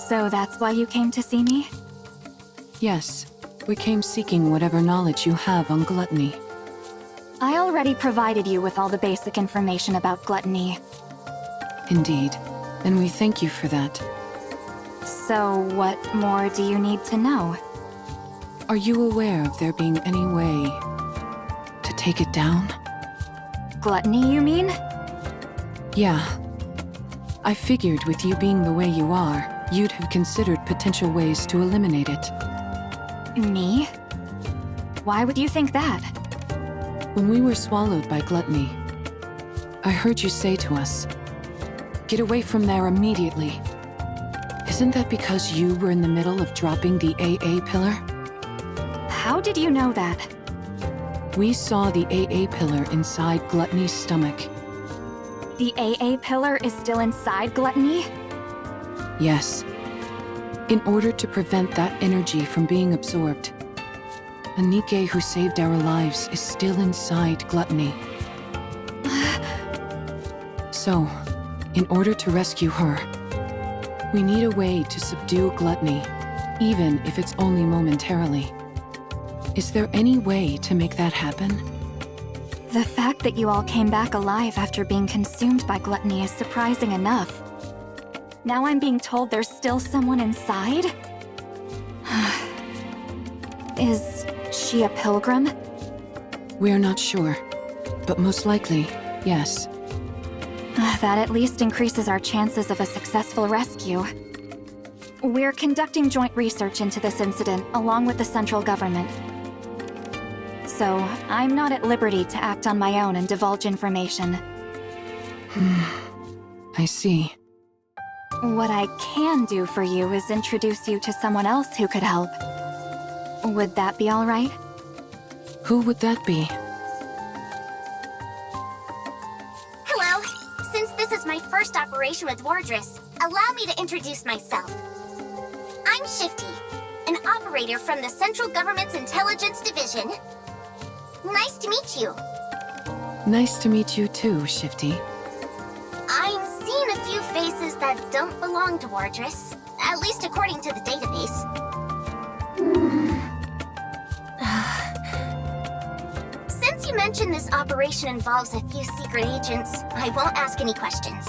So that's why you came to see me? Yes, we came seeking whatever knowledge you have on gluttony. I already provided you with all the basic information about gluttony. Indeed, and we thank you for that. So what more do you need to know? Are you aware of there being any way to take it down? Gluttony, you mean? Yeah. I figured with you being the way you are, you'd have considered potential ways to eliminate it. Me? Why would you think that? When we were swallowed by gluttony, I heard you say to us, "Get away from there immediately." Isn't that because you were in the middle of dropping the AA pillar? How did you know that? We saw the AA pillar inside Gluttony's stomach. The AA pillar is still inside Gluttony? Yes. In order to prevent that energy from being absorbed, a Nikkei who saved our lives is still inside Gluttony. So, in order to rescue her, we need a way to subdue Gluttony, even if it's only momentarily. Is there any way to make that happen? The fact that you all came back alive after being consumed by Gluttony is surprising enough. Now I'm being told there's still someone inside? Is she a pilgrim? We're not sure, but most likely, yes. That at least increases our chances of a successful rescue. We're conducting joint research into this incident along with the central government. So, I'm not at liberty to act on my own and divulge information. I see. What I can do for you is introduce you to someone else who could help. Would that be all right? Who would that be? Hello. Since this is my first operation with Wardress, allow me to introduce myself. I'm Shifty, an operator from the Central Government's Intelligence Division. Nice to meet you. Nice to meet you too, Shifty. I'm seeing a few faces that don't belong to Wardress, at least according to the database. Since you mentioned this operation involves a few secret agents, I won't ask any questions.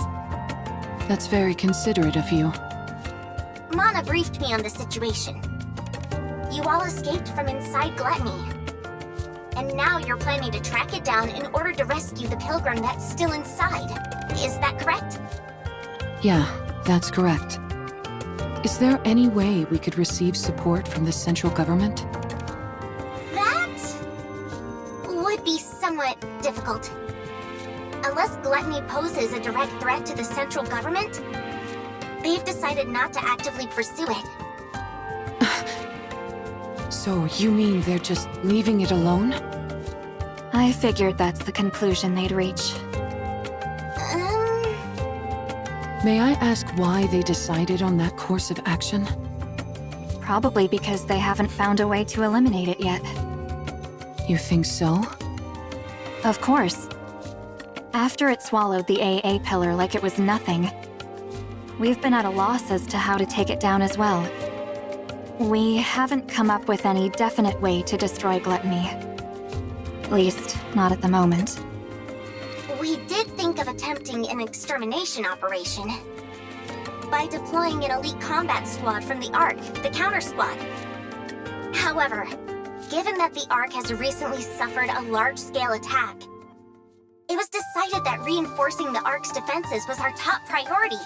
That's very considerate of you. Mana briefed me on the situation. You all escaped from inside Gluttony. And now you're planning to track it down in order to rescue the pilgrim that's still inside. Is that correct? Yeah, that's correct. Is there any way we could receive support from the central government? That would be somewhat difficult. Unless Gluttony poses a direct threat to the central government, they've decided not to actively pursue it. So you mean they're just leaving it alone? I figured that's the conclusion they'd reach. May I ask why they decided on that course of action? Probably because they haven't found a way to eliminate it yet. You think so? Of course. After it swallowed the AA pillar like it was nothing, we've been at a loss as to how to take it down as well. We haven't come up with any definite way to destroy Gluttony. At least, not at the moment. We did think of attempting an extermination operation by deploying an elite combat squad from the Ark, the counter squad. However, given that the Ark has recently suffered a large-scale attack, it was decided that reinforcing the Ark's defenses was our top priority.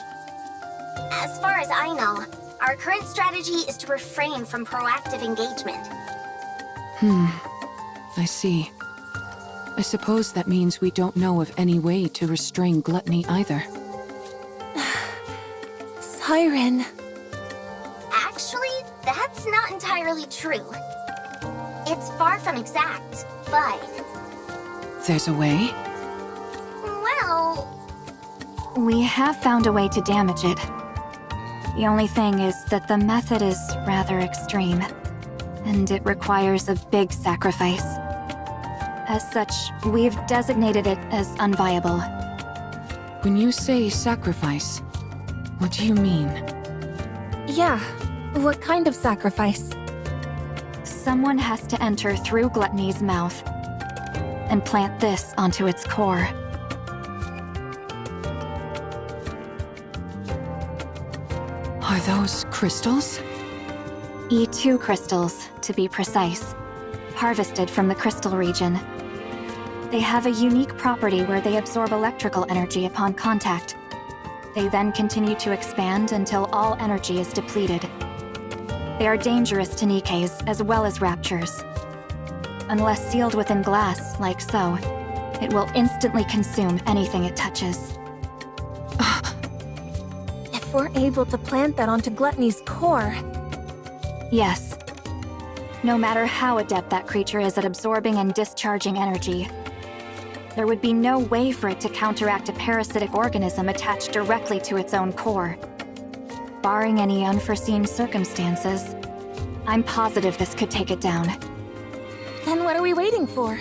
As far as I know, our current strategy is to refrain from proactive engagement. I see. I suppose that means we don't know of any way to restrain Gluttony either. Siren. Actually, that's not entirely true. It's far from exact, but... There's a way? Well... We have found a way to damage it. The only thing is that the method is rather extreme, and it requires a big sacrifice. As such, we've designated it as unviable. When you say sacrifice, what do you mean? Yeah, what kind of sacrifice? Someone has to enter through Gluttony's mouth and plant this onto its core. Are those crystals? E2 crystals, to be precise, harvested from the crystal region. They have a unique property where they absorb electrical energy upon contact. They then continue to expand until all energy is depleted. They are dangerous to Nikkeis as well as raptures. Unless sealed within glass, like so, it will instantly consume anything it touches. If we're able to plant that onto Gluttony's core... Yes. No matter how adept that creature is at absorbing and discharging energy, there would be no way for it to counteract a parasitic organism attached directly to its own core. Barring any unforeseen circumstances, I'm positive this could take it down. Then what are we waiting for?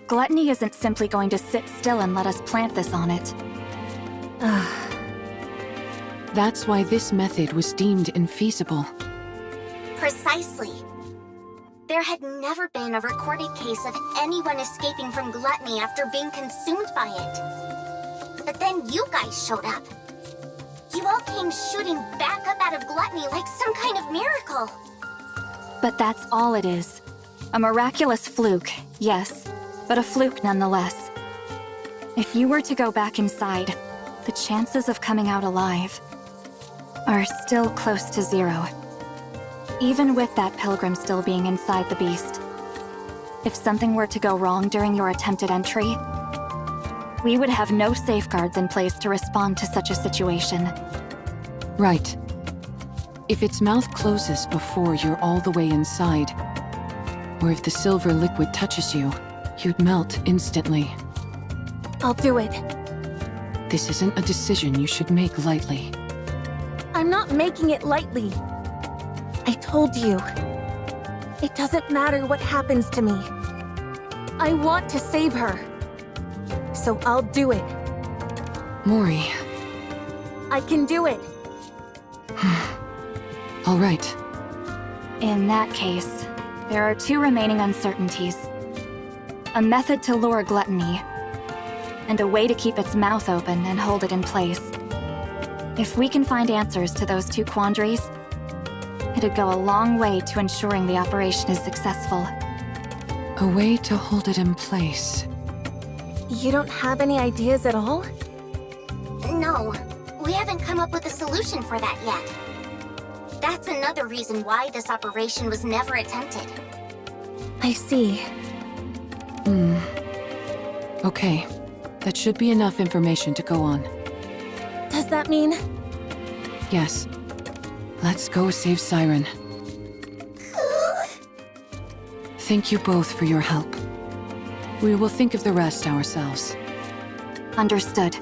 Gluttony isn't simply going to sit still and let us plant this on it. That's why this method was deemed infeasible. Precisely. There had never been a recorded case of anyone escaping from Gluttony after being consumed by it. But then you guys showed up. You all came shooting back up out of Gluttony like some kind of miracle. But that's all it is. A miraculous fluke, yes, but a fluke nonetheless. If you were to go back inside, the chances of coming out alive are still close to 0. Even with that pilgrim still being inside the beast. If something were to go wrong during your attempted entry, we would have no safeguards in place to respond to such a situation. Right. If its mouth closes before you're all the way inside, or if the silver liquid touches you, you'd melt instantly. I'll do it. This isn't a decision you should make lightly. I'm not making it lightly. I told you. It doesn't matter what happens to me. I want to save her. So I'll do it. Mori. I can do it. All right. In that case, there are 2 remaining uncertainties. A method to lure Gluttony, and a way to keep its mouth open and hold it in place. If we can find answers to those 2 quandaries, it'd go a long way to ensuring the operation is successful. A way to hold it in place. You don't have any ideas at all? No, we haven't come up with a solution for that yet. That's another reason why this operation was never attempted. I see. Okay. That should be enough information to go on. Does that mean... Yes. Let's go save Siren. Thank you both for your help. We will think of the rest ourselves. Understood.